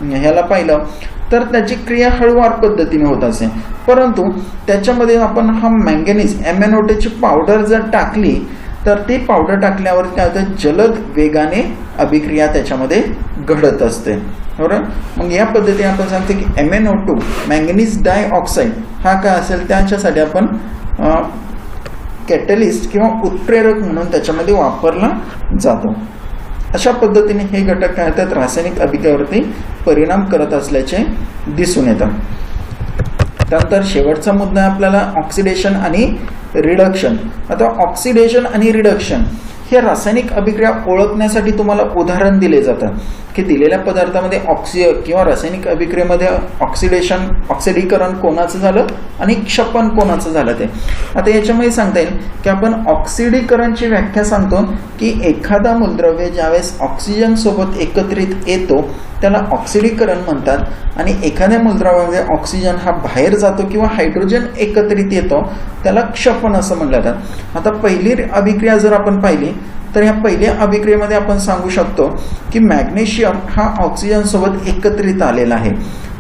ह्याला पाहिलं तर त्याची क्रिया हळूवार पद्धतीने होत असे, परंतु त्याच्यामध्ये आपण हा मॅंगनीज MnO2ची पावडर जर टाकली तर ती पावडर टाकल्यावर काय होतं, जलद वेगाने अभिक्रिया त्याच्यामध्ये घडत असते. बरोबर. मग या पद्धतीने आपण सांगतो की MnO2 मॅंगनीज डायऑक्साईड हा काय असेल त्याच्यासाठी आपण कॅटलिस्ट किंवा उत्प्रेरक म्हणून त्याच्यामध्ये वापरला जातो. अशा पद्धतीने हे घटक काय होतात, रासायनिक अभिक्रियेवरती परिणाम करत असल्याचे दिसून येतात. त्यानंतर शेवटचा मुद्दा आहे आपल्याला ऑक्सिडेशन आणि रिडक्शन. आता ऑक्सिडेशन आणि रिडक्शन हे रासायनिक अभिक्रिया ओळखण्यासाठी तुम्हाला उदाहरण दिले जातात की दिलेल्या पदार्थामध्ये किंवा रासायनिक अभिक्रियेमध्ये ऑक्सिडीकरण कोणाचं झालं आणि क्षपन कोणाचं झालं ते. आता याच्यामध्ये सांगता येईल की आपण ऑक्सिडीकरणची व्याख्या सांगतो की एखादा मूलद्रव्य ज्यावेळेस ऑक्सिजन सोबत एकत्रित येतो त्याला ऑक्सिडीकरण म्हणतात आणि एखाद्या मूलद्रव्यामध्ये ऑक्सिजन हा बाहेर जातो किंवा हायड्रोजन एकत्रित येतो त्याला क्षपन असं म्हणलं जातं. आता पहिली अभिक्रिया जर आपण पाहिली तर ह्या पहिल्या अभिक्रियेमध्ये आपण सांगू शकतो की मॅग्नेशियम हा ऑक्सिजन सोबत एकत्रित आलेला आहे.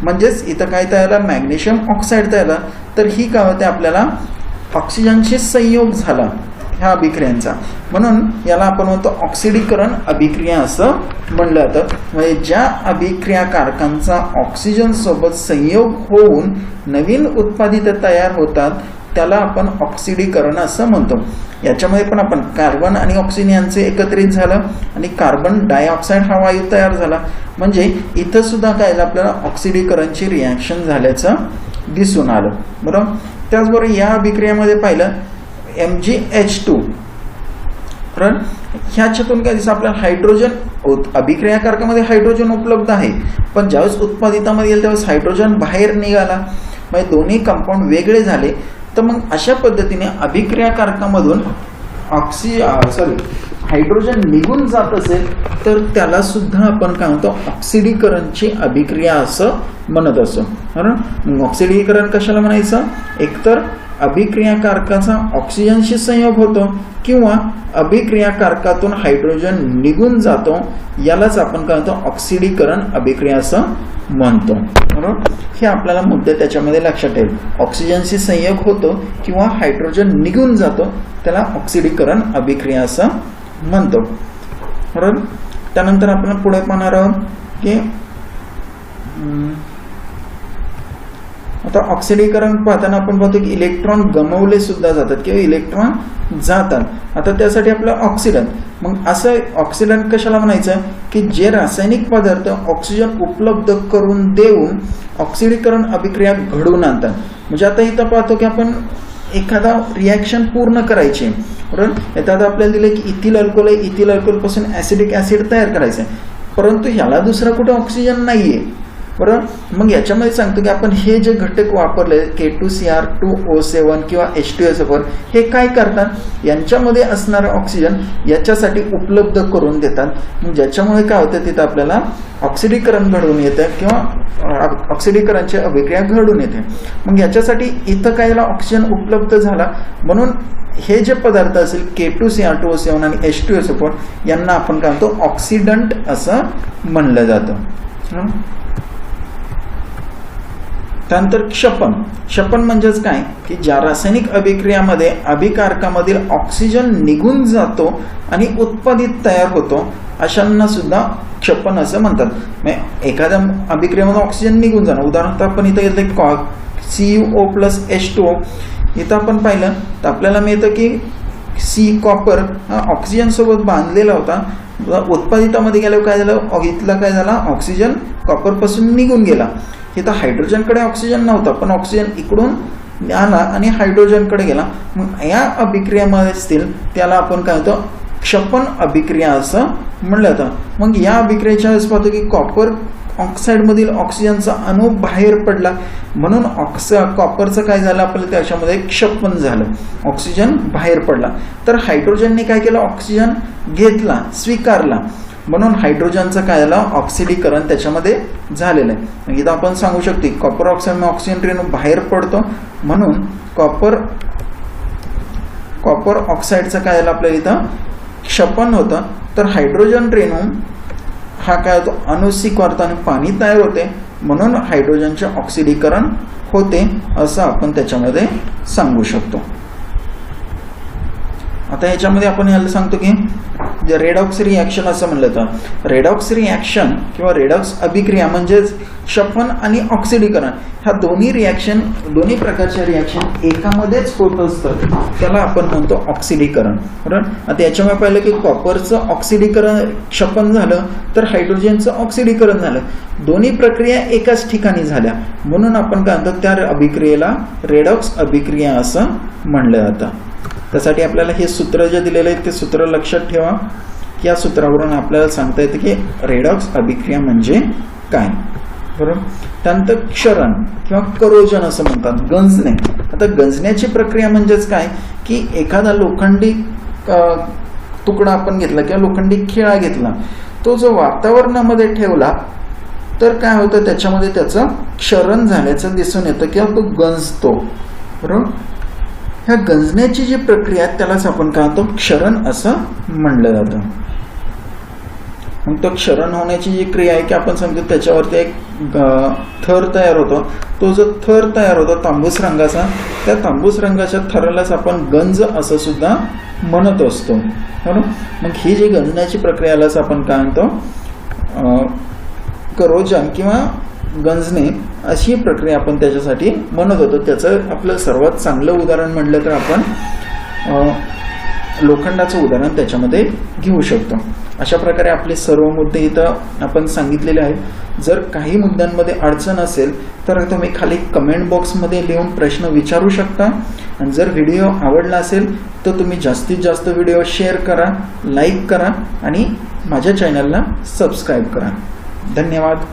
म्हणजेच इथं काय तयार झालं, मॅग्नेशियम ऑक्साईड तयार झाला. तर ही काय होते, आपल्याला ऑक्सिजनशी संयोग झाला ह्या अभिक्रियांचा, म्हणून याला आपण म्हणतो ऑक्सिडीकरण अभिक्रिया असं म्हणलं जातं. म्हणजे ज्या अभिक्रियाकारकांचा ऑक्सिजन सोबत संयोग होऊन नवीन उत्पादित तयार होतात त्याला आपण ऑक्सिडीकरण असं म्हणतो. याच्यामध्ये पण आपण कार्बन आणि ऑक्सिजन यांचे एकत्रित झालं आणि कार्बन डायऑक्साईड हा वायू तयार झाला. म्हणजे इथं सुद्धा काय आपल्याला ऑक्सिडीकरणची रिॲक्शन झाल्याचं दिसून आलं. बरोबर. त्याचबरोबर या अभिक्रियेमध्ये पाहिलं MgH2, बरोबर. ह्याच्यातून काय दिसतं आपल्याला हायड्रोजन अभिक्रियाकारकामध्ये हायड्रोजन उपलब्ध आहे, पण ज्यावेळेस उत्पादितामध्ये गेलं त्यावेळेस हायड्रोजन बाहेर निघाला, म्हणजे दोन्ही कंपाऊंड वेगळे झाले. तर मग अशा पद्धतीने अभिक्रियाकारकामधून हायड्रोजन निघून जात असेल तर त्याला सुद्धा आपण काय म्हणतो ऑक्सिडीकरणची अभिक्रिया असं म्हणत असतो. बरोबर. ऑक्सिडीकरण कशाला म्हणायचं? एकतर अभिक्रियाकारकाचा ऑक्सिजनशी संयोग होतो किंवा अभिक्रियाकारकातून हायड्रोजन निघून जातो, यालाच आपण काय म्हणतो ऑक्सिडीकरण अभिक्रिया असं म्हणतो. बरोबर. हे आपल्याला मुद्दे त्याच्यामध्ये लक्षात ठेवले. ऑक्सिजनशी संयोग होतो किंवा हायड्रोजन निघून जातो त्याला ऑक्सिडीकरण अभिक्रिया असं म्हणतो. बरोबर. त्यानंतर आपण पुढे पाहणार आहोत की आता ऑक्सिडीकरण पाहताना आपण पाहतो की इलेक्ट्रॉन गमावले सुद्धा जातात किंवा इलेक्ट्रॉन जातात. आता त्यासाठी आपलं ऑक्सिडंट, मग असं ऑक्सिडंट कशाला म्हणायचं की जे रासायनिक पदार्थ ऑक्सिजन उपलब्ध करून देऊन ऑक्सिडीकरण अभिक्रिया घडवून आणतात. म्हणजे आता इथं पाहतो की आपण एखादा रिॲक्शन पूर्ण करायची, बरोबर. आता आपल्याला दिले की इथिल अल्कोहोल आहे, इथिल अल्कोहोल पासून ॲसिडिक ॲसिड तयार करायचं आहे, परंतु ह्याला दुसरा कुठे ऑक्सिजन नाहीये, बरोबर. मग याच्यामध्ये सांगतो की आपण हे जे घटक वापरले K2Cr2O7 किंवा H2SO4 हे काय करतात, यांच्यामध्ये असणारा ऑक्सिजन याच्यासाठी उपलब्ध करून देतात. मग ज्याच्यामुळे काय होतं तिथं आपल्याला ऑक्सिडीकरण घडून येतं किंवा ऑक्सिडीकरणची अभिक्रिया घडून येते. मग याच्यासाठी इथं काय झालं ऑक्सिजन उपलब्ध झाला, म्हणून हे जे पदार्थ असेल K2Cr2O7 आणि H2SO4 यांना आपण काय म्हणतो ऑक्सिडंट असं म्हणलं जातं. त्यानंतर क्षपन. क्षपन म्हणजेच काय की ज्या रासायनिक अभिक्रियामध्ये अभिकारकामधील ऑक्सिजन निघून जातो आणि उत्पादित तयार होतो अशांना सुद्धा क्षपन असं म्हणतात. म्हणजे एखाद्या अभिक्रियेमध्ये ऑक्सिजन निघून जाणं, उदाहरणार्थ आपण इथं घेतलं CuO+H2O, इथं आपण पाहिलं तर आपल्याला मिळतं की कॉपर हा ऑक्सिजन सोबत बांधलेला होता, उत्पादितामध्ये गेल्यावर काय झालं इथला काय झाला ऑक्सिजन कॉपर पासून निघून गेला. इथं हायड्रोजनकडे ऑक्सिजन नव्हता, पण ऑक्सिजन इकडून आला आणि हायड्रोजनकडे गेला. मग या अभिक्रियामध्ये असतील त्याला आपण काय म्हणतो क्षपन अभिक्रिया असं म्हणलं जातं. मग या अभिक्रियेच्या वेळेस पाहतो की कॉपर ऑक्साईडमधील ऑक्सिजनचा अणू बाहेर पडला, म्हणून कॉपरचं काय झालं आपल्याला त्याच्यामध्ये क्षपन झालं, ऑक्सिजन बाहेर पडला. तर हायड्रोजनने काय केलं ऑक्सिजन घेतला, स्वीकारला, म्हणून हायड्रोजनचं काय झालं ऑक्सिडीकरण त्याच्यामध्ये झालेलं आहे. इथं आपण सांगू शकतो कॉपर ऑक्साईड ऑक्सिजन रेणू बाहेर पडतो, म्हणून कॉपर ऑक्साईडचं काय झालं आपल्याला इथं क्षपन होतं. तर हायड्रोजन रेणू हा काय होतो अणू स्वीकारतो आणि पाणी तयार होते, म्हणून हायड्रोजनचे ऑक्सिडीकरण होते असं आपण त्याच्यामध्ये सांगू शकतो. आता याच्यामध्ये आपण याला सांगतो की जे रेडॉक्स रिॲक्शन असं म्हणलं तर रेडॉक्स रिॲक्शन किंवा रेडॉक्स अभिक्रिया म्हणजेच क्षपन आणि ऑक्सिडीकरण ह्या दोन्ही प्रकारच्या रिॲक्शन एकामध्येच होत असतात, त्याला आपण म्हणतो ऑक्सिडीकरण. बरोबर. आता याच्यामुळे पाहिलं की कॉपरचं ऑक्सिडीकरण क्षपन झालं तर हायड्रोजनचं ऑक्सिडीकरण झालं, दोन्ही प्रक्रिया एकाच ठिकाणी झाल्या, म्हणून आपण काय म्हणतो त्या अभिक्रियेला रेडॉक्स अभिक्रिया असं म्हणलं जातं. त्यासाठी आपल्याला हे सूत्र जे दिलेलं आहे ते सूत्र लक्षात ठेवा. या सूत्रावरून आपल्याला सांगता येतं की रेडॉक्स अभिक्रिया म्हणजे काय. बरोबर. त्यानंतर क्षरण किंवा करोजन असं म्हणतात, गंजणे. आता गंजण्याची प्रक्रिया म्हणजेच काय की एखादा लोखंडी तुकडा आपण घेतला किंवा लोखंडी खिळा घेतला, तो जो वातावरणामध्ये ठेवला तर काय होतं त्याच्यामध्ये त्याचं क्षरण झाल्याचं दिसून येतं किंवा तो गंजतो. बरोबर. ह्या गंजण्याची जी प्रक्रिया आहे त्यालाच आपण काय म्हणतो क्षरण असं म्हणलं जातं. मग तो क्षरण होण्याची जी क्रिया आहे की आपण सांगतो त्याच्यावरती एक थर तयार होतो, तो जो थर तयार होतो तांबूस रंगाचा, त्या तांबूस रंगाच्या थरालाच आपण गंज असं सुद्धा म्हणत असतो. बरोबर. मग ही जी गंजण्याची प्रक्रियालाच आपण काय म्हणतो करोजन किंवा गंजणे अशी प्रक्रिया आपण त्याच्यासाठी म्हणत होतो. त्याचं आपलं सर्वात चांगलं उदाहरण म्हटलं तर आपण लोखंडाचं उदाहरण त्याच्यामध्ये घेऊ शकतो. अशा प्रकारे आपले सर्व मुद्दे इथं आपण सांगितलेले आहेत. जर काही मुद्द्यांमध्ये अडचण असेल तर तुम्ही खाली कमेंट बॉक्समध्ये लिहून प्रश्न विचारू शकता. आणि जर व्हिडिओ आवडला असेल तर तुम्ही जास्तीत जास्त व्हिडिओ शेअर करा, लाईक करा आणि माझ्या चॅनलला सबस्क्राईब करा. धन्यवाद.